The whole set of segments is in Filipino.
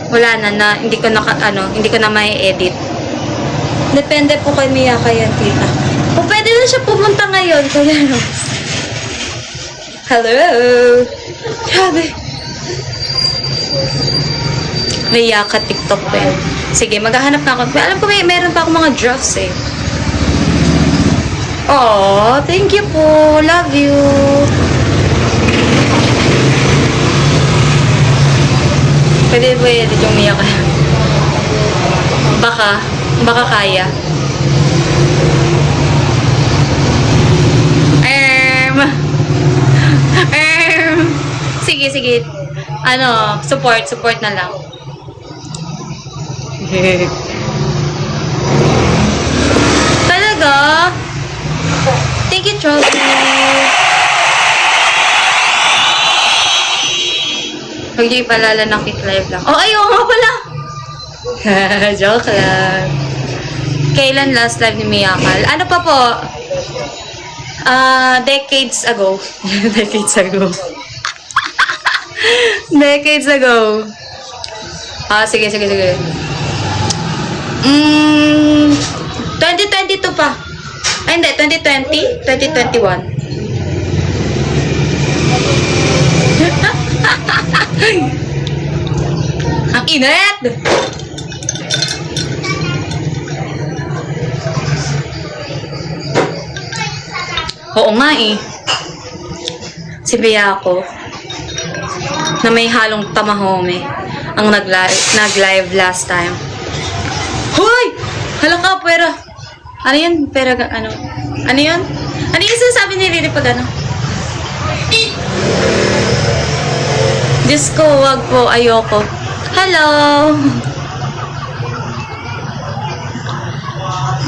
Wala hindi ko na, hindi ko na mai-edit. Depende po kay Miyaka yan, tita. O, pwede na siya pumunta ngayon, Kuya Rose. Hello! Grabe. Miyaka TikTok pa yun. Sige, maghahanap na ako. Alam ko meron pa akong mga drafts eh. Oh, thank you po. Love you. Pwede ba edit yung Miyaka? Baka kaya. Sige. Support na lang. Talaga? Thank you, Trophy. Huwag niyo ipalala ng Kick Live lang. Oh, ayaw nga pala! Joke lang. Kailan last live ni Miyakal? Ano pa po? Decades ago. Decades ago. Sige. 2022 pa. Ay, hindi. 2020? 2021. Ang init! Oo nga eh. Si Biyako na may halong tamahome ang nag-live last time. Hoy! Hala ka, pera. Ano yun? Pera, ano? Ano yun? Ano yung sinasabi ni Riri pag ano? Diyos ko, wag po, ayoko. Hello!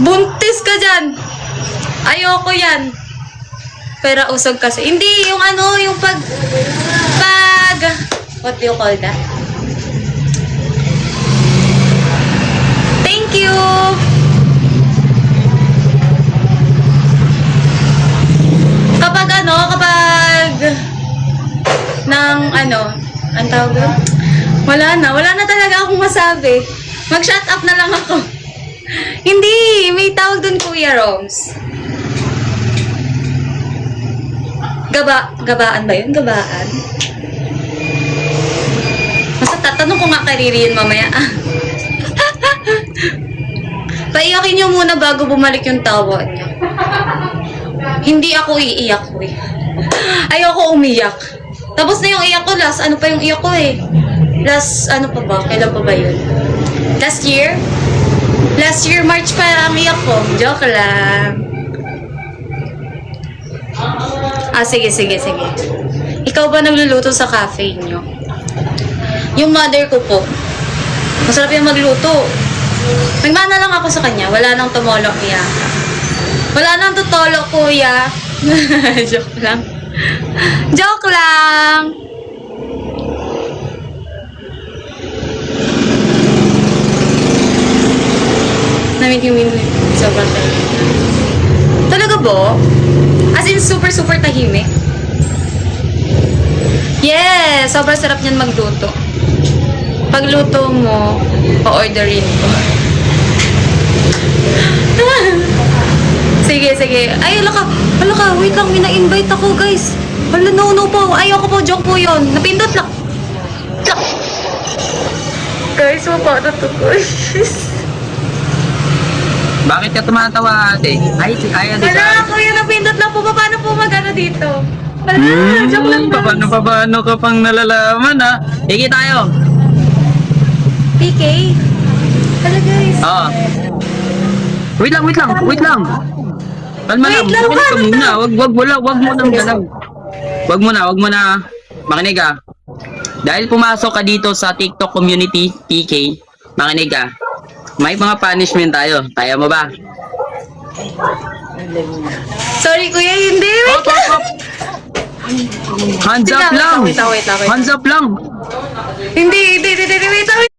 Buntis ka dyan! Ayoko yan. Pera usog kasi. Hindi, yung ano, yung what do you call that? Thank you! Kapag ang tawag doon? Wala na talaga akong masabi. Mag-shut up na lang ako. Hindi, may tawag doon, Kuya Roms. Gabaan ba yun? Gabaan? Basta tatanong ko nga kay Riri yun mamaya. Paiyakin niyo muna bago bumalik yung tawa niya. Hindi ako iiyak ko eh. Ayoko umiyak. Tapos na yung iyak ko, last ano pa yung iyak ko eh. Last, ano pa ba? Kailan pa ba yun? Last year? Last year, March pa ang iyak ko. Joke lang. Sige. Ikaw ba nagluluto sa cafe niyo? Yung mother ko po. Masarap yung magluto. Nagmana lang ako sa kanya. Wala nang tumolo, kuya. Wala nang tutolo, kuya. Joke lang. Joke lang! Namit yung win-win. Sobrang tahimik. Talaga ba? As in, super tahimik. Yes! Sobrang sarap niyan magluto. Pagluto mo, pa-orderin ko. Sige. Ay, hala ka. Wait lang, may na-invite ako, guys. Hala, no po. Ayoko po, joke po yun. Napindot lang. Guys, mapatot to, guys. Bakit ka tumatawa, ate? Ay, Hala, kuya, napindot lang po. Paano po magano dito? Hala, joke lang. Paano ka pang nalalaman, ha? Higi tayo. PK? Hala, guys. Oo. Wait lang. Kalma lang. Wait lang, Makinig ka muna. Wag mo nang galaw. Wag mo na. Makinig ka. Dahil pumasok ka dito sa TikTok community, PK, makinig ka. May mga punishment tayo. Kaya mo ba? Sorry, kuya, hindi. Wait lang. Hands up lang. Wait lang. Hands up lang. Hindi. Wait lang.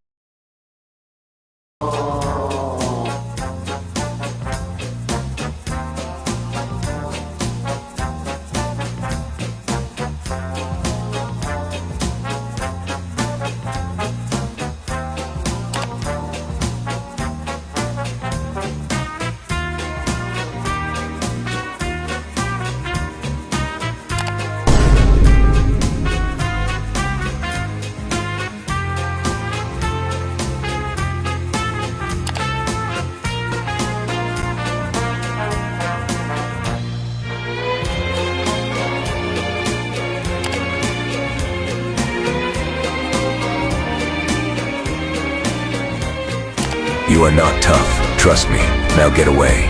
You are not tough. Trust me. Now get away.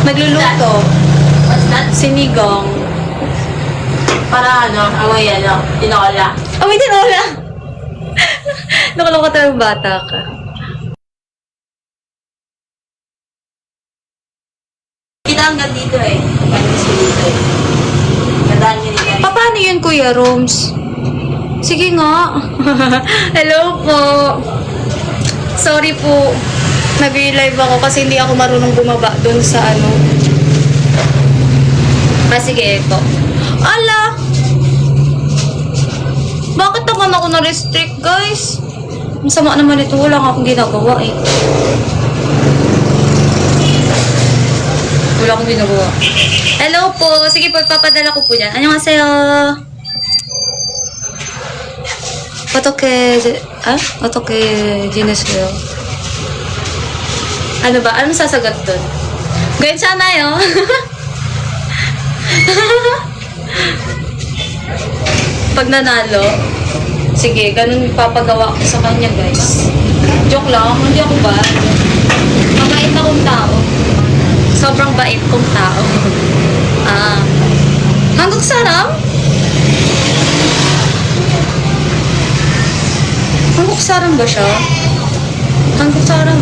Nagluluto. What's that? Sinigang. Para amoy tinola. Oh, may tinola! Nakaloko talagang bata ka. Kita hanggang dito eh. Hanggang dito eh. Gandaan nyo dito. Paano yun, Kuya Roms? Sige nga. Hello po. Sorry po. Nag-live ako kasi hindi ako marunong bumaba dun sa ano. Sige po. Ala! Bakit naman ako na-restrict, guys? Masama naman ito. Wala nga akong ginagawa eh. Wala akong ginagawa. Hello po. Sige po, ipapadala ko po dyan. Annyeonghaseyo. Otoke jinesyo. Ano ba? Anong sasagot dun? Ganyan sana yun. Pag nanalo, sige, ganun papagawa ko sa kanya, guys. Joke lang, hindi ako ba? Mabait akong tao. Sobrang bait kong tao. Hangguk sarang? Hangguk sarang ba siya? Hangguk sarang.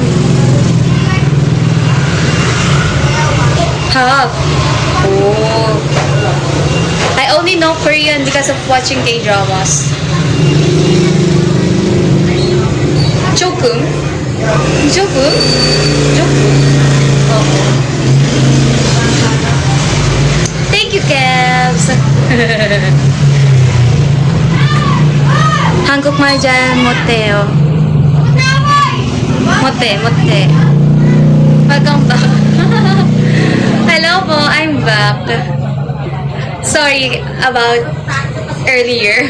Half. Oh. I only know Korean because of watching K-dramas. 조금? 조금? 조금? Oo. Thank you, Kevs! 한국말 잘 못해요. 못해. Welcome back. Hello po, I'm back. Sorry about earlier.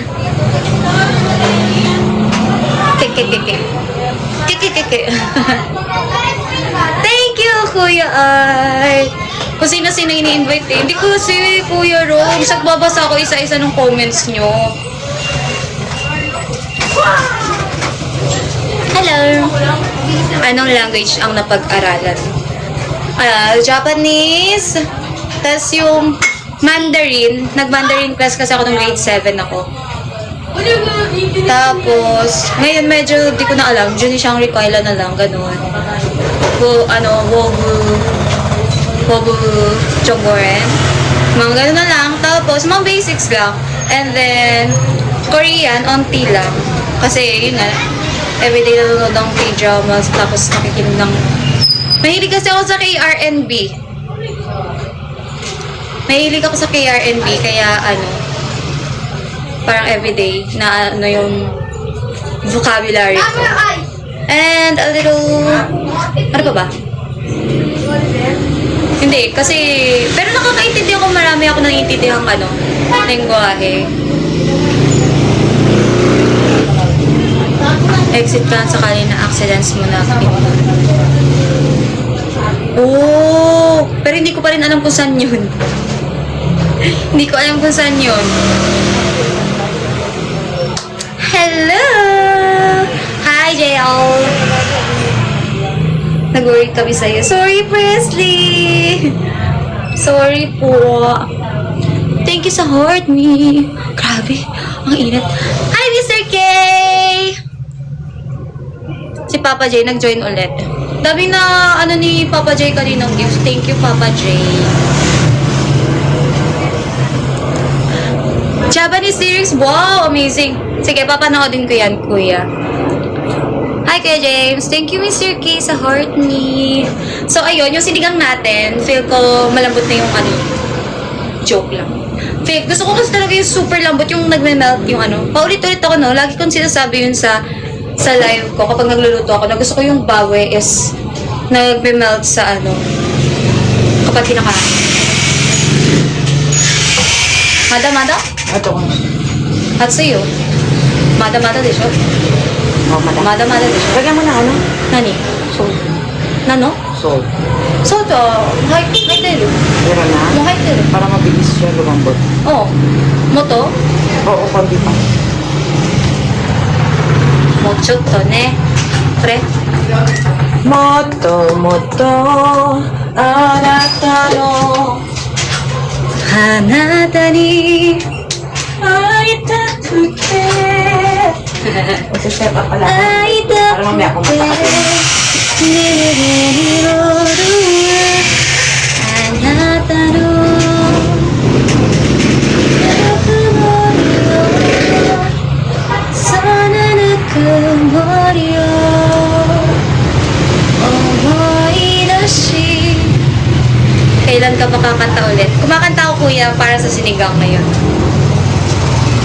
Thank you, Kuya Art. Kung sino-sino ini-invite eh. Hindi ko si Kuya Rome. Nagbabasa ako isa-isa ng comments nyo. Hello. Anong language ang napag-aralan? Japanese. Tapos yung Mandarin. Nag-Mandarin class kasi ako ng grade 7 ako. Tapos, ngayon medyo di ko na alam. Juni siyang Rikoila na lang. Ganun. Wobu, Chonggoren. Mga ganun na lang. Tapos, mga basics lang. And then, Korean, onti lang. Kasi, yun nga, everyday nanonood ng K-dramas. Tapos, nakikinig ng... Mahilig kasi ako sa KRNB. Mahilig ako sa KRNB. Kaya, parang everyday na yung vocabulary ko. And a little... Ano pa ba? Hindi, kasi... Pero nakakaintindi ako, marami ako naiintindihang lengguwahe. Exit ka sakali na accidents mo na pinunod. Oh! Pero hindi ko pa rin alam kung saan yun. Hindi ko alam kung saan yun. Hello! Hi, JL! nag-worry kami sa'yo. Sorry, Presley! Sorry po. Thank you sa heart me. Grabe, ang init. Hi, Mr. K! Si Papa J nag-join ulit. Dami na ano ni Papa J kaninang gifts. Thank you, Papa J. Japanese lyrics. Wow, amazing. Sige, papanoodin ko yan, kuya. Hi, Kuya James. Thank you, Mr. K, sa heart me. So, ayun, yung sinigang natin, feel ko malambot na yung ano. Joke lang. Gusto ko kasi talaga yung super lambot, yung nagme-melt yung ano. Paulit-ulit ako, no? Lagi kong sinasabi yun sa live ko kapag nagluluto ako na gusto ko yung bawe is nagme-melt sa ano kapag kinakain. Mada? Ito ko. At sa'yo? Mada de siya? Oh, madam. Mada de siya? Lagyan mo na ano? Nani? Salt. Nano? Salt. So, to, height telo. Pero na? Mo height telo. Para mabilis siya lumambot. Oh. Moto? Oo, konti pa. Mocho to ne. Pre. Moto, anata no. Hanata ni. Aitakute. Mag-step up pala. Aitakute. Para mamaya ako matakasin. Hanata no. Sana nakumoryo. Omoidashi. Kailan ka makakanta ulit? Kumakanta ako, kuya, para sa sinigang ngayon.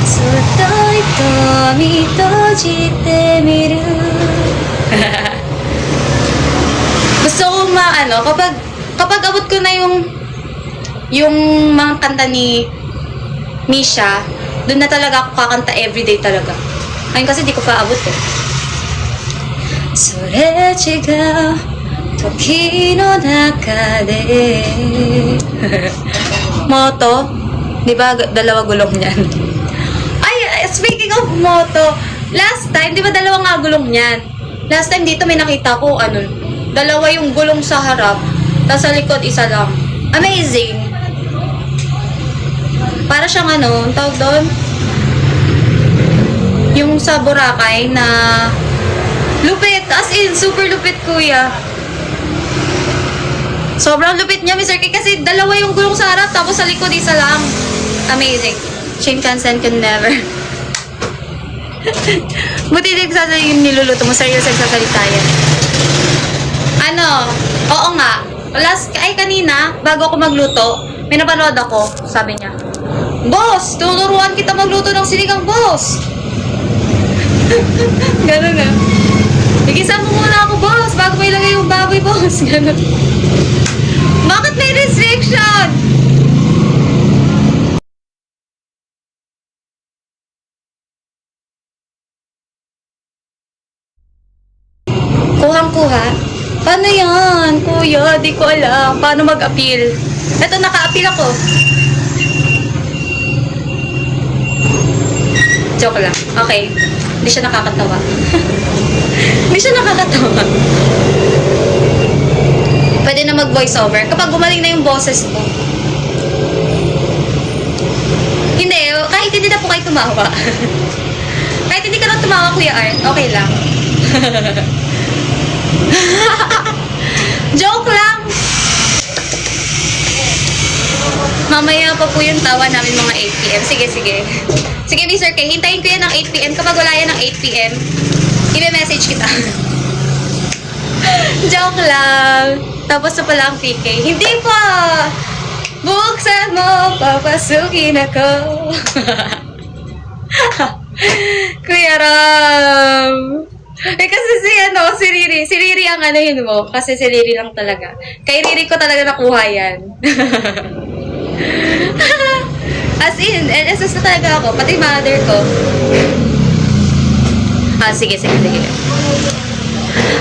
Sutoi to mitojite miru. Gusto ko kapag abot ko na yung mga kanta ni Misha, doon na talaga ako kakanta everyday talaga. Ngayon kasi di ko pa abot eh. Sore chiga toki no naka de. Moto, di ba dalawa gulong niyan? Ay, speaking of moto, last time, di ba dalawa nga gulong niyan? Last time dito may nakita ko, dalawa yung gulong sa harap, tapos sa likod isa lang. Amazing! Para siyang ang tawag doon? Yung sa Boracay na lupit, as in, super lupit, kuya. Sobrang lupit niya, Mr. K, kasi dalawa yung gulong sa harap, tapos sa likod isa lang. Amazing. Shinkansen can never. Buti din yung niluluto mo, seryoso nagsasalita yan. Oo nga, kanina, bago ako magluto, may napanood ako, sabi niya, "Boss, tuturuan kita magluto ng sinigang, boss." Ganun na. Igisa mo muna ako, boss, bago mo ilagay yung baboy, boss. Ganun. Bakit may restriction? Kuhang-kuha? Paano yan, kuya? Di ko alam. Paano mag-appeal? Ito, naka-appeal ako. Joke lang. Okay. Hindi siya nakakatawa. Hindi siya nakakatawa. Pwede na mag-voice over. Kapag gumaling na yung boses ko. Hindi. Kahit hindi na po kayo tumawa. Kahit hindi ka lang tumawa, Kuya Art. Okay lang. Joke lang. Mamaya pa po yung tawa namin mga 8 PM. Sige. Sige, Mr. K. Hintayin ko yan ng 8 PM. Kapag wala yan ng 8 PM, i-message kita. Joke lang. Tapos na pala ang PK. Hindi pa! Buksan mo, papasukin ako. Kuya Ram. Kasi si Riri. Si Riri ang anuhin mo. Kasi si Riri lang talaga. Kay Riri ko talaga nakuha yan. As in, LSS na talaga ako. Pati mother ko. Sige.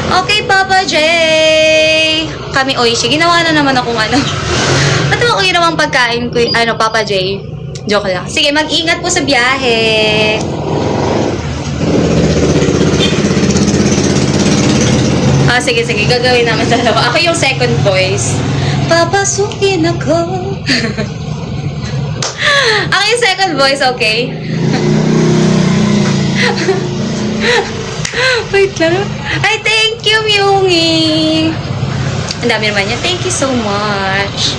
Okay, Papa J. Kami Oishi. Ginawa na naman akong Ba't ako ginawang pagkain ko, Papa J? Joke lang. Sige, mag-ingat po sa biyahe. Sige, gagawin namin dalawa. Ako yung second voice. Papasukin ako. Ako yung second voice, okay? Wait lang. Ay, thank you, Myungi. Ang dami naman niya. Thank you so much.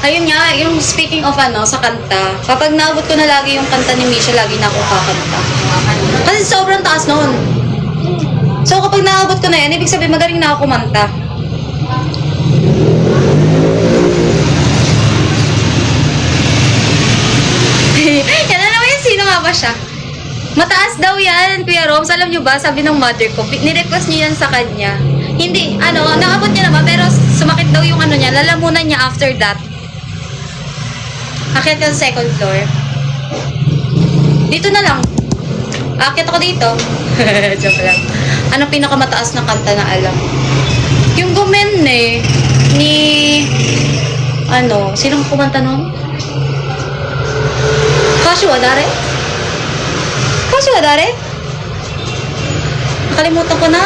Ayun nga, yung speaking of sa kanta, kapag naabot ko na lagi yung kanta ni Misha, lagi na ako kakanta. Kasi sobrang taas noon. So kapag naabot ko na yan, ibig sabihin magaling na ako kumanta. Yan na naman yung sino nga ba siya? Mataas daw yan, Kuya Roms. Alam nyo ba, sabi ng mother ko, nirequest niya yan sa kanya. Hindi, naabot niya naman, pero sumakit daw yung niya, lalamunan niya after that. Akit ka sa second floor. Dito na lang. Akit ako dito. Joke lang. Ano pinakamataas na kanta na alam? Yung Gumenne ni... Sinong kumanta nun? Kashiwa Dare? Nakalimutan ko na.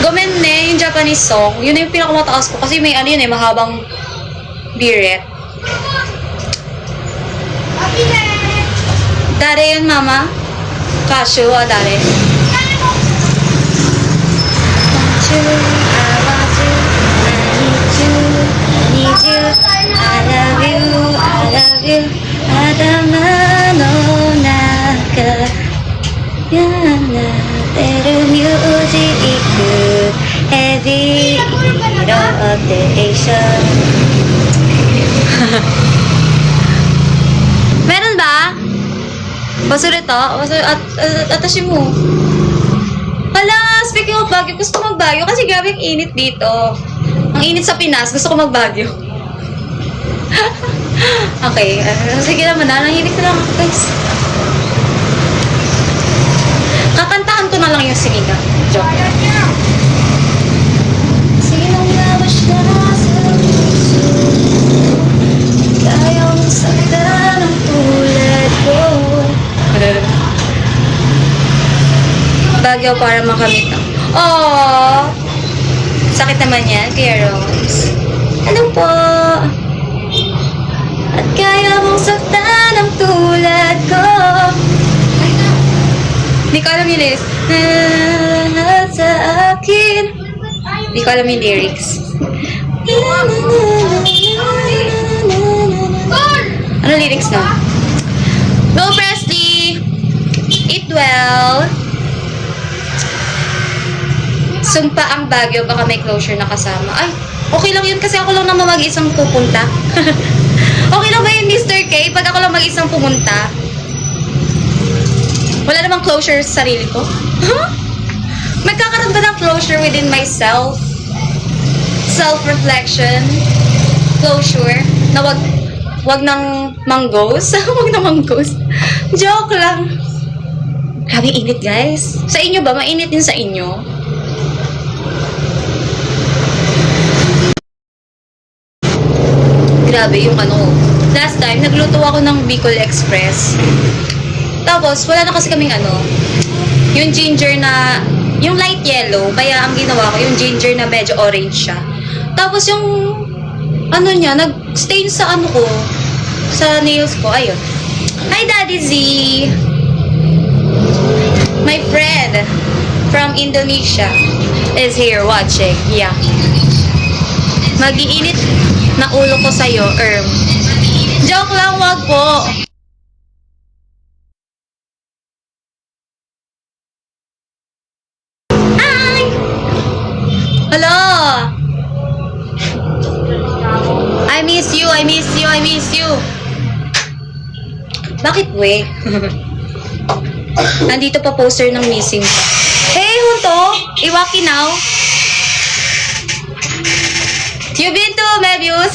Gumenne, yung Japanese song. Yun na yung pinakamataas ko. Kasi may mahabang biret. Dare yun, mama. Kashiwa Dare. Meron ba? Basurito? Atashi mo. Hala, speaking of Baguio, gusto ko mag-Baguio kasi grabe ang init dito. Ang init sa Pinas, gusto ko mag-Baguio. Okay, sige naman na, nanginig ko lang ako guys. Kakantahan ko na lang yung siniga. Joke. Sige lang labas na sa puso. Kaya mong saktan ang tulad ko. Baguio para makamit ang... Aww! Sakit naman yan, Kuya Rose. Ano po? At kaya mong saktan ang tulad ko. Hindi ko alam yung lyrics. Sa akin. Hindi ko alam yung lyrics. Ano lyrics no? Go Presley! Eat well! Sumpa ang Baguio, baka may closure na kasama. Ay, okay lang yun kasi ako lang naman mag-isang pupunta. Okay lang ba yun, Mr. K? Pag ako lang mag-isang pumunta, wala namang closure sa sarili ko? Magkakaroon ba ng closure within myself? Self-reflection? Closure? Na wag nang manggos? Wag nang manggos? Joke lang. Grabe init, guys. Sa inyo ba? Mainit din sa inyo? Grabe yung last time, nagluto ako ng Bicol Express. Tapos, wala na kasi kaming yung ginger na, yung light yellow, kaya ang ginawa ko, yung ginger na medyo orange siya. Tapos yung, niya, nag-stain sa ko, sa nails ko, ayun. Hi, Daddy Z! My friend from Indonesia is here watching. Yeah. Mag-iinit na ulo ko sa'yo, Joke lang, wag po. Hi! Hello! I miss you. Bakit, we? Nandito pa poster ng missing pa. Hey, Hunto! Iwaki now. You been to Mebius?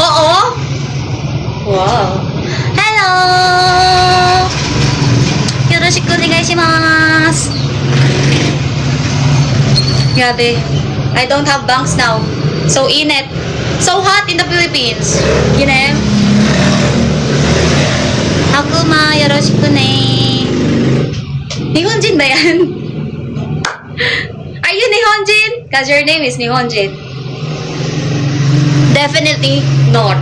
Oo? Wow. Hello! Yoroshiku onegaishimasu. Grabe. I don't have bangs now. So init. So hot in the Philippines. Ginem? Akuma, yoroshiku ne. Nihon ba yan? Are you Nihonjin? Because your name is Nihonjin. Definitely not.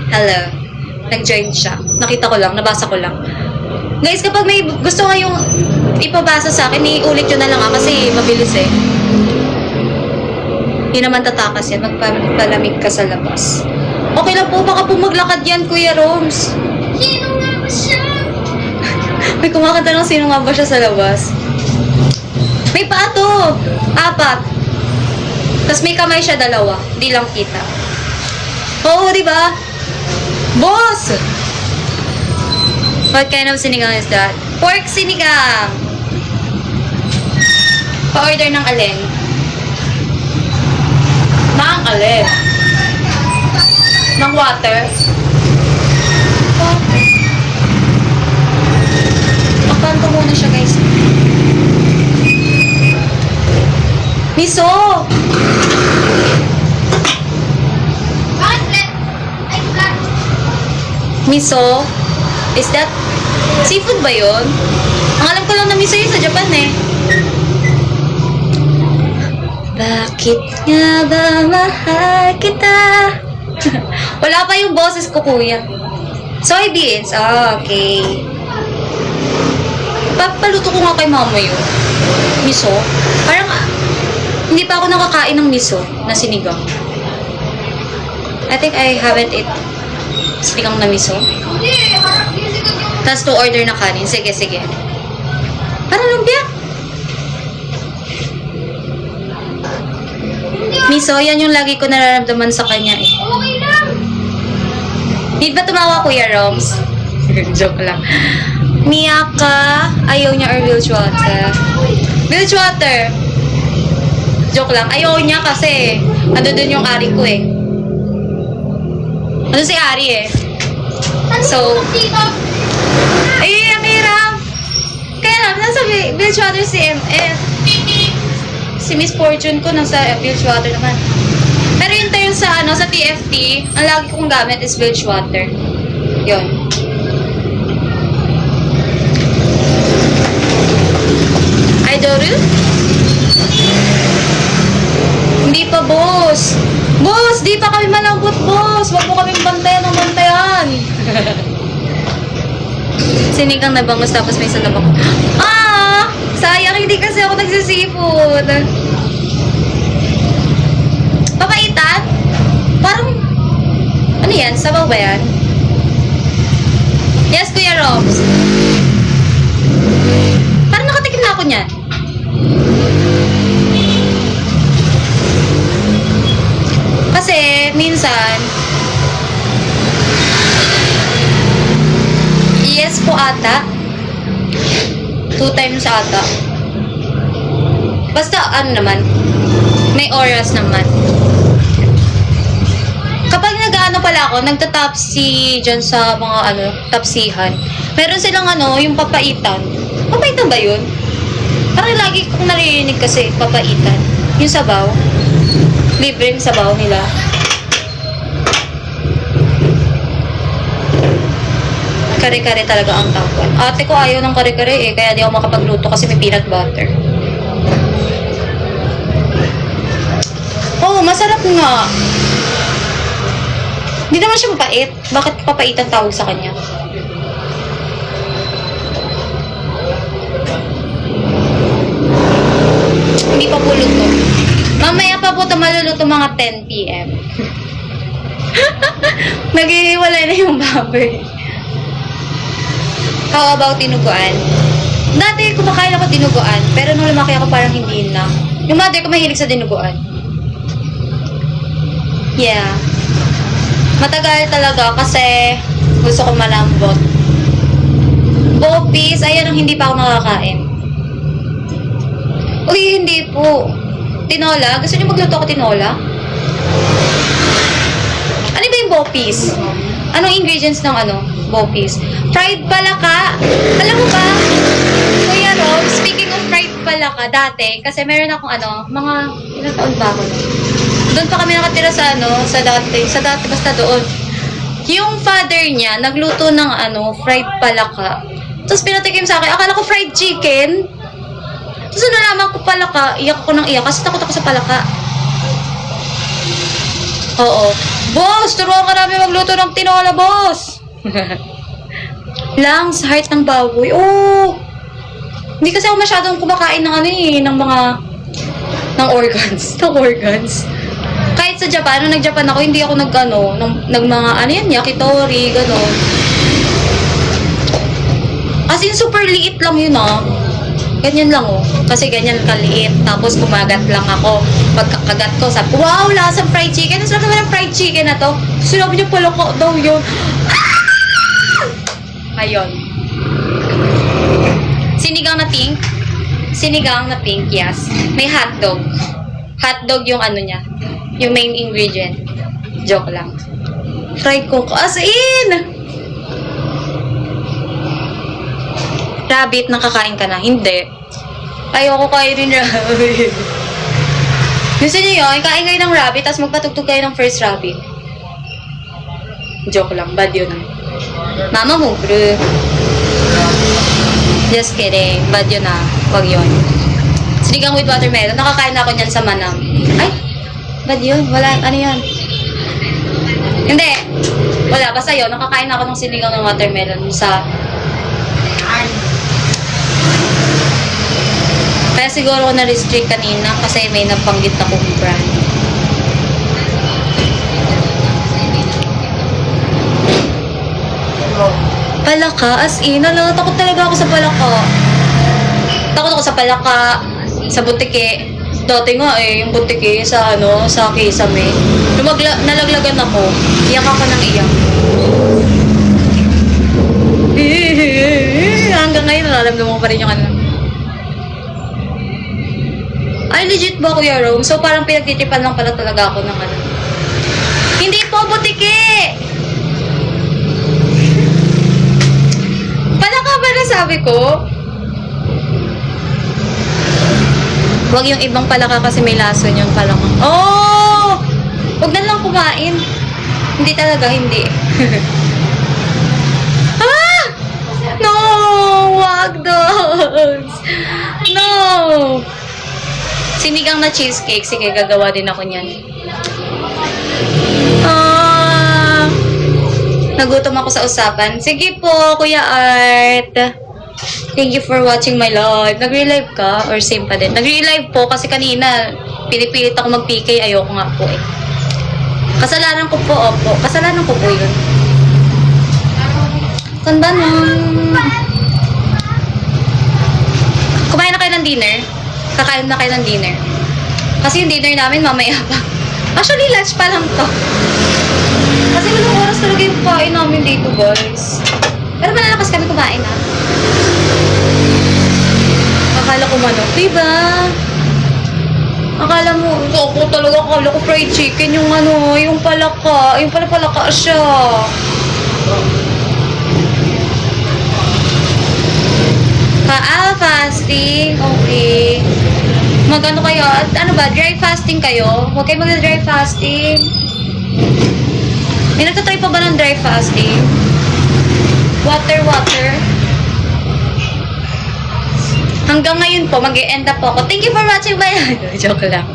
Hello. Nag-join siya. Nakita ko lang, nabasa ko lang. Guys, kapag may gusto kayong ipabasa sa akin, iulit yun na lang kasi mabilis eh. Hindi naman tatakas yan. Magpalamig ka sa labas. Okay lang po, baka po maglakad yan, Kuya Roms. Sino nga ba siya? May kumakanta ng sino nga ba siya sa labas. May paa to. 4. Tapos may kamay siya 2. Hindi lang kita. Oo, di ba? Boss! What kind of sinigang is that? Pork sinigang! Pa-order ng alin? Ng alin? Ng water? Magkanto muna siya, guys. Miso! Miso? Is that seafood ba yun? Ang alam ko lang na miso yun sa Japan eh. Bakit nga ba mahal kita? Wala pa yung boses ko, kuya. Soybeans. Ah, okay. Papaluto ko nga kay mama yun. Miso. Parang hindi pa ako nakakain ng miso na sinigang. I think I haven't eaten sinigang na miso. Tapos to order na kanin. Sige, sige. Parang lumpia. Miso, yan yung lagi ko nararamdaman sa kanya eh. Okay lang. Need ba tumawa, Kuya Roms? Joke lang. Miyaka, ayaw niya or Bilgewater? Bilgewater. Joke lang. Ayaw niya kasi ano dun yung ari ko eh. Ano si Ari eh. So, ay, ang hirap. Kaya lang, nasa Bilgewater si MF. Si Miss Fortune ko nasa Bilgewater naman. Pero yung term sa, ano, sa TFT, ang lagi kong gamit is Bilgewater. Yun. Idoru? Hindi pa, boss. Boss, di pa kami malambot, boss. Huwag mo kaming bantayan ng bantayan. Sinigang na bangus tapos may salabak. Ah! Sayang, hindi kasi ako nagsisifood. Papaitan? Parang, ano yan? Sabaw ba yan? Yes, Kuya Robs. Parang nakatikim na ako niyan. Kasi, minsan, yes po ata. 2 times ata. Basta, ano naman, may oras naman. Kapag nag-ano pala ako, nagtatapsi dyan sa mga, ano, tapsihan, meron silang, ano, yung papaitan. Papaitan ba yun? Parang lagi kong naririnig kasi, papaitan. Yung sabaw. Libreng sabaw nila. Kare-kare talaga ang tawag. Ate ko ayaw ng kare-kare eh, kaya di ako makapagluto kasi may peanut butter. Oh, masarap nga. Hindi naman siya mapait. Bakit papait ang tawag sa kanya? Hindi pa po luto. Mamaya pa po ito maluluto mga 10 PM. Naghihiwalay na yung baboy. How about dinuguan? Dati kumakain ako dinuguan, pero nung lumaki ako parang hindi na. Yung mother ko mahilig sa dinuguan. Yeah. Matagal talaga kasi gusto ko malambot. Bopis, ayan ang hindi pa ako nakakain. Uy, hindi po. Tinola? Gusto niyo magluto ako tinola? Ano ba yung bopis? Anong ingredients ng ano? Bopis. Fried palaka. Alam mo ba, Kuya Rob, speaking of fried palaka, dati, kasi meron akong ano, mga, ilang taon ba ako? Doon pa kami nakatira sa ano, sa dati, basta doon. Yung father niya, nagluto ng ano, fried palaka. Tapos pinatikim sa akin, akala ko fried chicken. Tapos nalaman ko palaka, iyak ako ng iyak kasi takot ako sa palaka. Oo. Boss, turuan ka namin magluto ng tinola, boss! Lungs, heart ng baboy. Oh! Hindi kasi ako masyadong kumakain ng ano eh, ng organs. Ng organs. Kahit sa Japan, nung nag-Japan ako, hindi ako ng mga, ano yan, yakitori, gano'n. As in, super liit lang yun, ah. Ganyan lang, oh. Kasi ganyan kaliit. Tapos, kumagat lang ako. Pagkakagat ko, sabi ko, wow, lasang fried chicken. Ang sarap naman ng fried chicken na to. Sinabi niya, palaka daw yun. Ah! Ayun. Sinigang na pink. Sinigang na pink, yes. May hotdog. Hotdog yung ano niya. Yung main ingredient. Joke lang. Fried cook. As in! Rabbit, nakakain ka na? Hindi. Ayoko kainin rabbit. Gusto niyo yun? Kain kayo ng rabbit, tapos magpatugtog kayo ng first rabbit. Joke lang. Bad yun. Mama mo, bro. Just kidding. Bad yun ah. Wag yun. Sinigang with watermelon. Nakakain na ako niyan sa Manam. Ay! Bad yun. Wala. Ano yun? Hindi. Wala. Basta yun. Nakakain ako ng sinigang ng watermelon sa... Kaya siguro ako na-restrict kanina kasi may nabanggit akong brand. Palaka? As in, takot talaga ako sa palaka. Takot ako sa palaka, sa butike. Dati nga yung butike sa Kisame. Nalaglagan ako. Iyak ako ng iyak. Hanggang ngayon, nalalamdaman mo pa rin yung ano. Ay, legit ba, Kuya Rome? So, parang pinagtitipan lang pala talaga ako ng ano. Hindi po, butike! Palaka ba nasabi ko? Huwag yung ibang palaka kasi may lason yung palaka. Oh! Huwag na lang kumain. Hindi talaga, hindi. Ah! No! Wag those! No! Sinigang na cheesecake. Sige, gagawa din ako niyan. Ah! Nagutom ako sa usapan. Sige po, Kuya Art. Thank you for watching my live. Nagre-live ka? Or same pa din? Nagre-live po kasi kanina pinipilit ako mag-PK. Ayoko nga po eh. Kasalanan ko po, opo. Kasalanan ko po yun. Saan ba nun? Kumain na kayo ng dinner? Kakain na kayo ng dinner? Kasi yung dinner namin mamaya pa. Actually, lunch pa lang to. Kasi walang oras talaga yung kain namin dito, guys. Pero malalakas kami kumain, ha? Akala ko manok, diba? Akala mo, ako talaga, akala ko fried chicken, yung yung palaka. Yung palaka siya. Fasting? Okay. Magano kayo? Ano ba? Dry fasting kayo? Huwag kayo mag-dry fasting. May nagtatry pa ba ng dry fasting? Water. Hanggang ngayon po, mag-e-end up po ako. Thank you for watching my... Joke lang.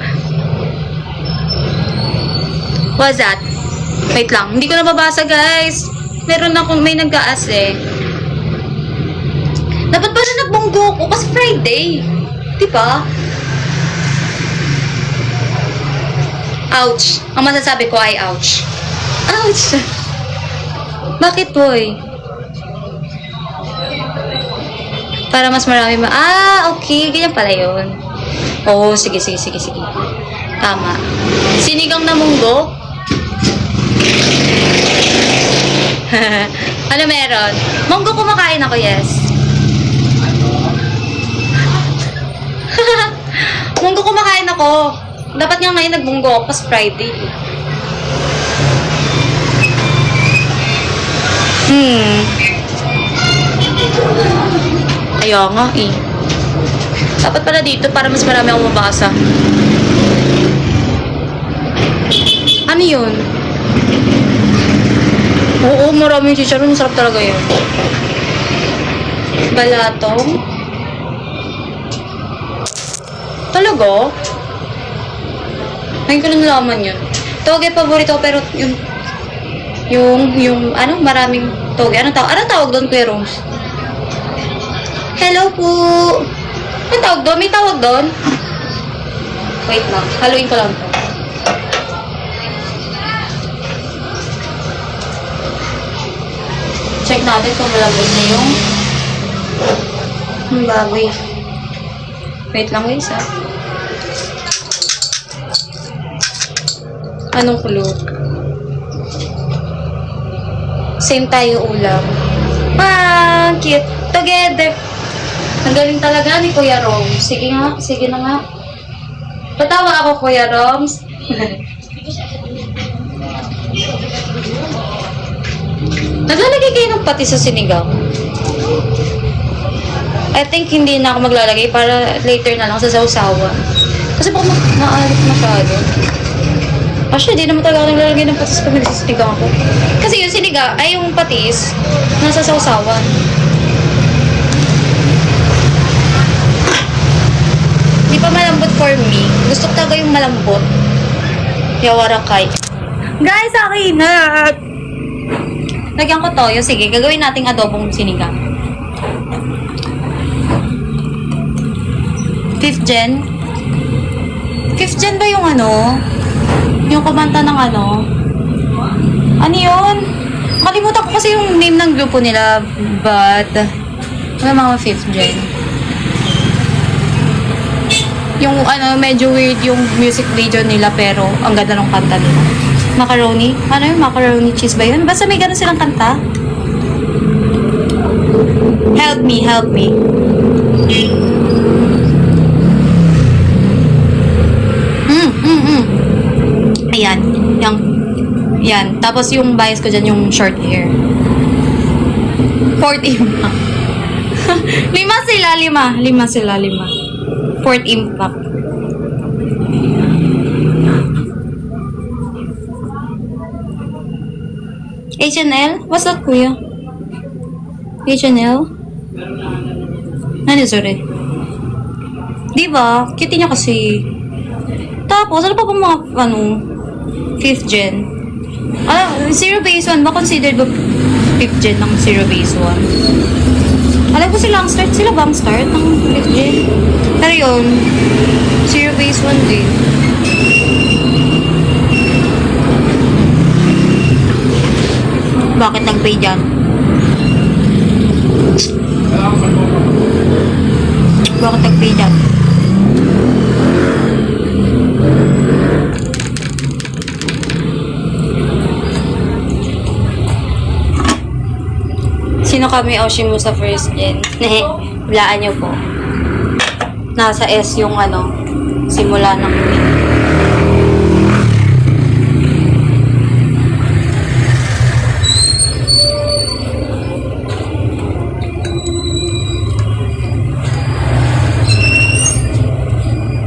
What's that? Wait lang. Hindi ko na mabasa, guys. Meron akong may nag-aas eh. Dapat ba siya nagbunggo ko? Kasi Friday. Diba? Ouch. Ang masasabi ko ay ouch. Ouch! Bakit, boy? Para mas marami okay. Ganyan pala yun. Oo, sige. Tama. Sinigang na munggo? Ano meron? Munggo kumakain ako, yes. Munggo kumakain ako. Dapat nga ngayon nagbunggo ako kasi Friday. Ayaw nga eh. Dapat pala dito para mas marami akong mabasa. Ano yun? Oo, maraming chicharon. Masarap talaga yun. Balatong. Talaga? Ngayon ko lang nalaman yun. Toge paborito ko, pero ano, maraming toge. Anong tawag doon, Kuya Rose? Hello po! Anong tawag doon? May tawag doon? Wait lang. Haluin ko lang to. Check natin kung malambot na yung baboy. Wait lang guys, ha. Anong clue? Same tayo ulam. Ah, cute. Together. Ang galing talaga ni Kuya Roms. Sige nga, sige na nga. Patawa ako, Kuya Roms. Naglalagay kayo ng pati sa sinigang. I think hindi na ako maglalagay para later na lang sa sausawan. Kasi baka maalit masyado. Actually, di naman talaga ako naglalagay ng patis pag nagsisinigang ako. Kasi yung sinigang, ay yung patis, nasa sausawan. Di pa malambot for me. Gusto ko talaga yung malambot. Yawarakay. Guys, akin na! Lagyan ko toyo. Sige, gagawin nating adobong sinigang. 5th gen? 5th gen ba yung ano? Yung kumanta ng ano? Ano yun? Kalimutan ko kasi yung name ng grupo nila. But, ano mga 5th gen? Yung ano, medyo weird yung music video nila pero ang ganda ng kanta nila. Macaroni? Ano yung macaroni cheese ba yun? Basta may ganun silang kanta. Help me, help me. Ayan. Yan. Tapos yung bias ko dyan, yung short hair. 4th impact. Lima sila. 4th impact. H&L? What's that, kuya? H&L? Ano, sorry? Diba? Cute niya kasi. Tapos, ano pa ba mga, 5th gen? Zero base 1 ba? Considered ba 5th gen ng zero base 1? Alam ko sila ang start. Sila ba ang start ng 5th gen? Pero yun, zero base 1 din. Bakit nag-pay dyan? Bakit nag-pay dyan? Sino kami Oshimu sa first gen? Blaan nyo po. Nasa S yung ano, simula ng win.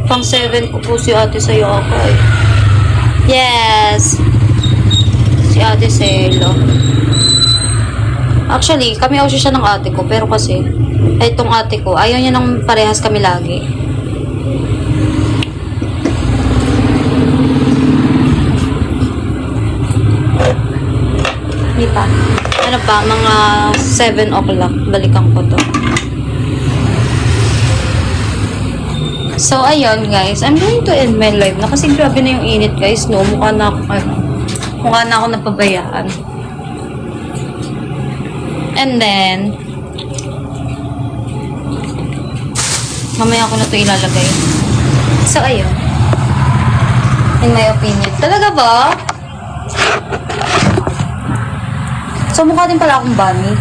Pang 7 ko po si ate sa'yo ako eh. Yes! Si ate Selo. Actually, kami aussi siya ng ate ko. Pero kasi, itong ate ko, ayaw niya nang parehas kami lagi. Hindi pa. Ano pa? Mga 7 o'clock. Balikan ko to. So, ayun guys. I'm going to end my live na kasi grabe na yung init guys. No, mukha na ako napabayaan. And then, mamaya ko na ito ilalagay. So, ayun. In my opinion. Talaga ba? So, mukha din pala akong bunny.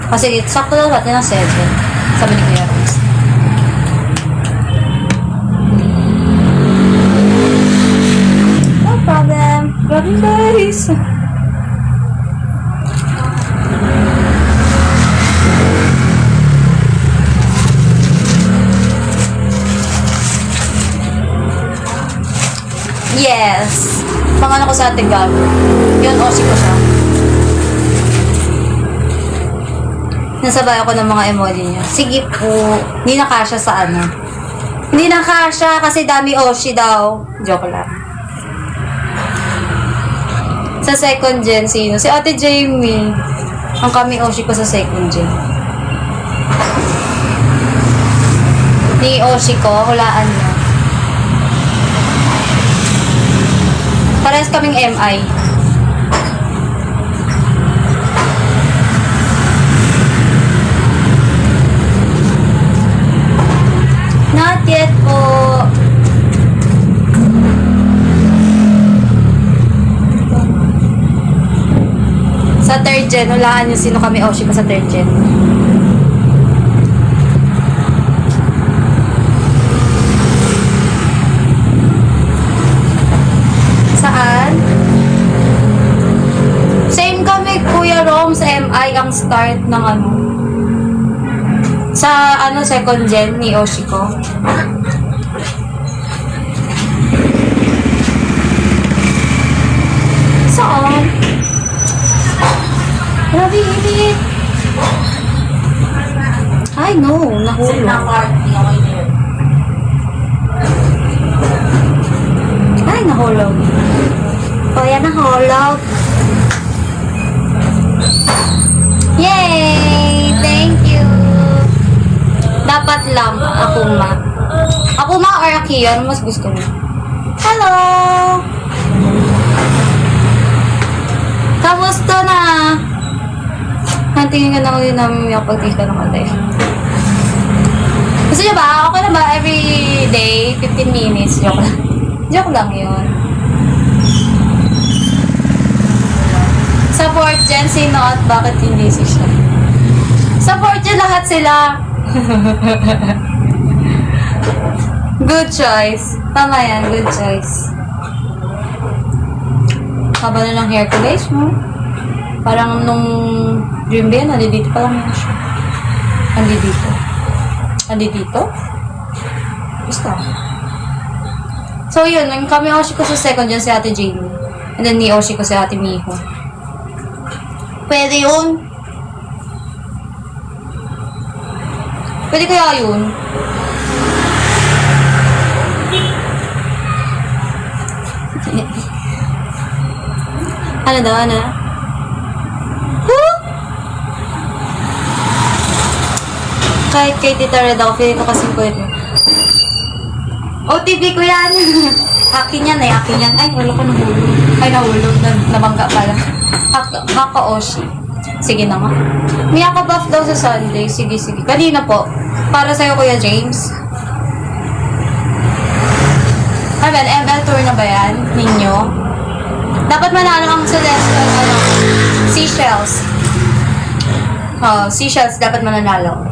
Kasi, sakto lang natin ng 7. Sabi ni Kuya Rose. No problem. Grabe guys. Yes. Pangalan ko sa Ate Gab. Yun, Osi ko siya. Nasabay ako ng mga emoji niya. Sige po. Hindi na kasya sa ano. Hindi na kasha kasi dami Oshi daw. Joke lang. Sa second gen, sino? Si Ate Jamie. Ang kami Oshi ko sa second gen. Ni Oshi ko, hulaan niya. Parehas kaming MI. Not yet po. Sa third gen, hulaan niyo sino kami Oshi ko sa third gen. Saan? Same kami, Kuya Rom, sa MI ang start ng ano. Sa ano, second gen ni Oshi ko. Saan? Grabe, init. Ay, no, nahulog. Ay, nahulog. O, yan nahulog. Yay! Thank you! Dapat lang, Akuma. Akuma or Akiya? Ano mas gusto mo? Hello! Kamusta na? Natingin ka na ulit namin yung pagtika ng katay. Gusto niyo ba? Okay na ba? Every day, 15 minutes. Joke lang. Joke lang yun. Sa 4th gen, sino at bakit hindi si siya? Sa 4th gen, lahat sila. Good choice. Tama yan, good choice. Haba na ng hair ko, guys, no? Parang nung dream ba yan, nandito pa lang yun siya. Nandito. Nandito? Basta. So, yun. Yung kami Oshi ko sa second yun si Ate Jamie. And then ni Oshi ko si Ate Miho. Pwede yun. Pwede kaya yun. Ano daw, ano? Huh? Kahit kay Tita Red ako, feeling ko kasing kulit mo. OTP ko yan! Akin yan eh, akin yan. Ay, wala ko nahulog. Ay, nahulog. Nabangga pala. Haka-Oshi. Sige na nga. Miyaka buff daw sa Sunday. Sige, sige. Kanina po. Para sa'yo, Kuya James. Ay, ben, ML tour na ba yan? Ninyo? Dapat manalo ang Celestial, ano, Seashells. Oh, Seashells dapat mananalo.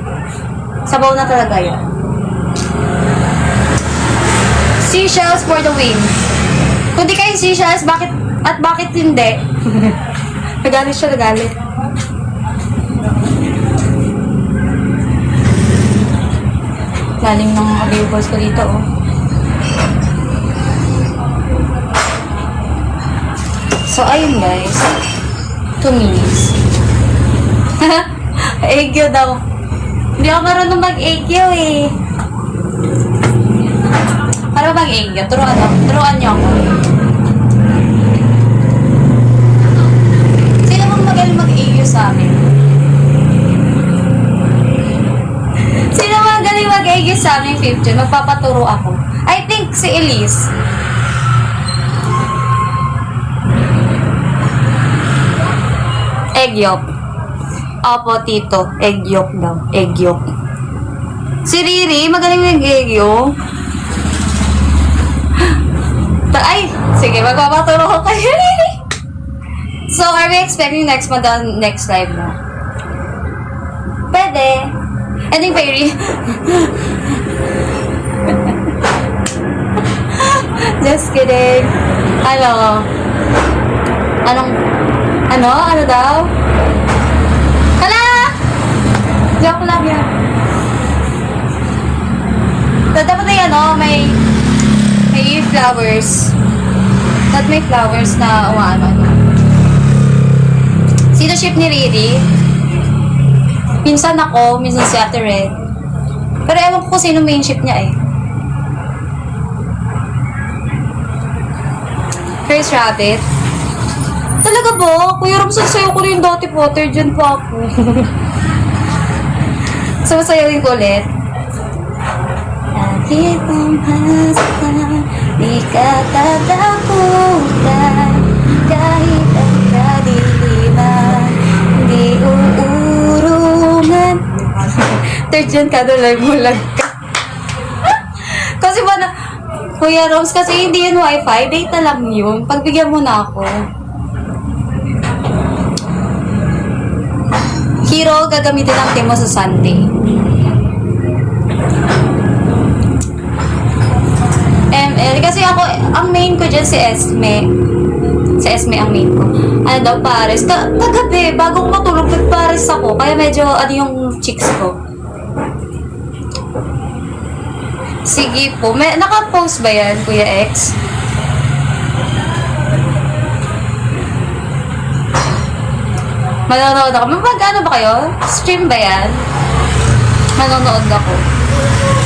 Sabaw na talaga yan. Seashells for the win. Kung di kayo Seashells, bakit hindi? Nagalit siya, nagalit. Lalim ng audiobooks ko dito, oh. So, ayun guys. 2 minutes. Egyo daw. Hindi ako marunong mag-egyo eh. Para mag-egyo? Turuan niyo ako. Sino bang magaling mag-egyo sa amin? Sino magaling mag-egyo sa amin 15? Magpapaturo ako. I think si Elise. Egg yolk. Opo, tito. Egg yolk daw. Egg yolk. Si Riri, magaling yung egg yolk. Ay, sige, magpapaturo ko kay Riri. So, are we expecting next month on next live na? Pwede. Ending fairy. Just kidding. Ano daw? Hala! Joke lang yan. So, dapat na yan, may flowers. Not may flowers na umaano. Sino ship ni Riri? Minsan ako, minsan si Ate Red. Pero ewan ko kung sino main ship niya eh. Chris Rabbit. Talaga ba? Kuya Ram, sasayaw ko rin dati Potter. Diyan pa ako. Sumasayawin ko ulit. Kahit umasa, di ka tatakutan. Kahit ang kadiliman, di uurungan. Third yun ka, bulag ka. Kasi ba na, Kuya Rose, kasi hindi yun wifi, data lang yun. Pagbigyan mo na ako. Hero, gagamitin ang team mo sa Sunday. ML, kasi ako, ang main ko dyan si Esme. Si Esme ang main ko. Ano daw, Pares. Kagabi, bago ko matulog, nag-Pares ako. Kaya medyo, ano yung chicks ko. Sige po. Naka-post ba yan, Kuya X? Manonood ako. Mag-ano ba kayo? Stream ba yan? Manonood ako.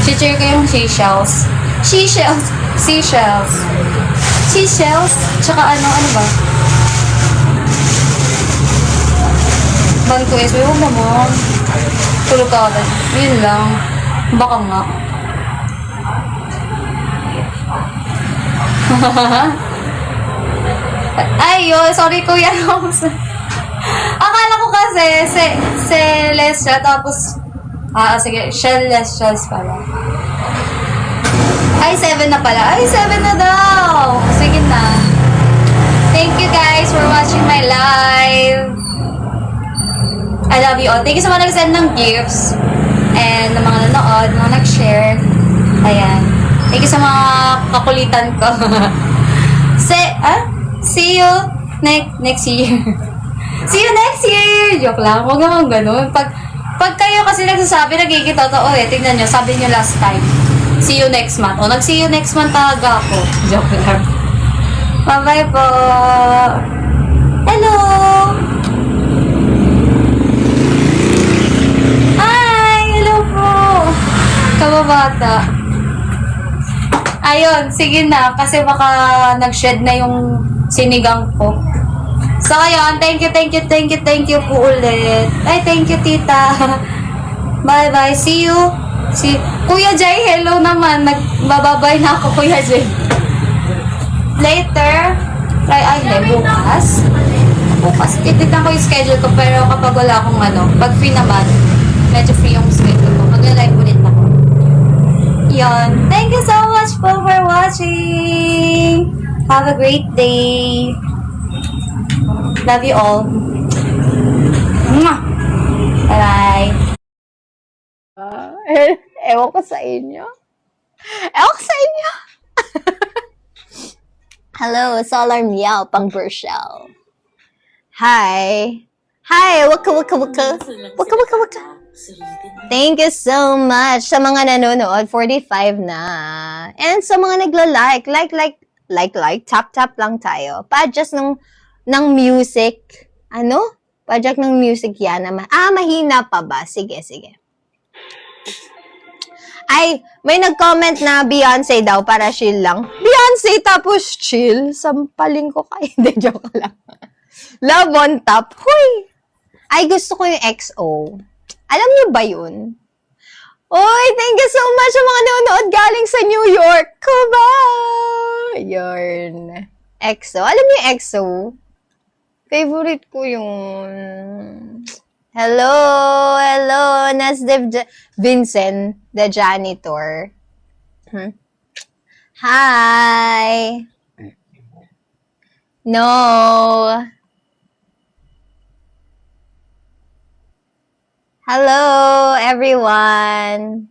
Cheer ko yung seashells. Seashells. Tsaka ano ba? Bang ko is, huwag naman. Tulog ka agad. Yun lang. Baka nga. Ay, yun. Sorry, Kuya Rose. Akala ko kasi, Celestia, tapos, sige, Celestials pala. Ay, 7 na pala. Ay, 7 na daw. Sige na. Thank you guys for watching my live. I love you all. Thank you sa mga nag-send ng gifts. And ng mga nanood, mga nag-share. Ayan. Thank you sa mga kakulitan ko. See you next year. See you next year! Joke lang. Huwag naman ganun. Pag kayo kasi nagsasabi, nagiging totoo eh. Tingnan nyo, sabi nyo last time. See you next month. O, nag-see you next month talaga ako. Joke lang. Bye-bye po. Hello! Hi! Hello po! Kababata. Ayun, sige na. Kasi baka nag-shed na yung sinigang ko. So, ayun. Thank you po ulit. Ay, thank you, tita. Bye-bye. See you. Kuya Jay, hello naman. Nagbababay na ako, Kuya Jay. Later. Bukas. Titignan ko yung schedule ko, pero kapag wala akong pag free naman, medyo free yung schedule ko. Mag-live ulit ako. Yun. Thank you so much for watching. Have a great day. Love you all. Mwah! Bye-bye. Ewan ko sa inyo. Hello, Solar Meow, pang Burshell. Hi. Waka. Thank you so much sa mga nanonood, 45 na. And sa mga nagla-like, tap lang tayo. Pa-adjust ng music. Pa-adjust ng music yan. Mahina pa ba? Sige. Ay, may nag-comment na Beyonce daw para chill lang. Beyonce tapos chill? Sampaling ko kayo. Hindi, joke lang. Love on top. Huy! Ay, gusto ko yung XO. Alam niyo ba yun? Uy, thank you so much sa mga nanonood galing sa New York. Kuba! Yarn. EXO. Alam niyo yung EXO? Favorite ko yung... Hello, Nasdev Vincent, the janitor. Hi. No. Hello, everyone.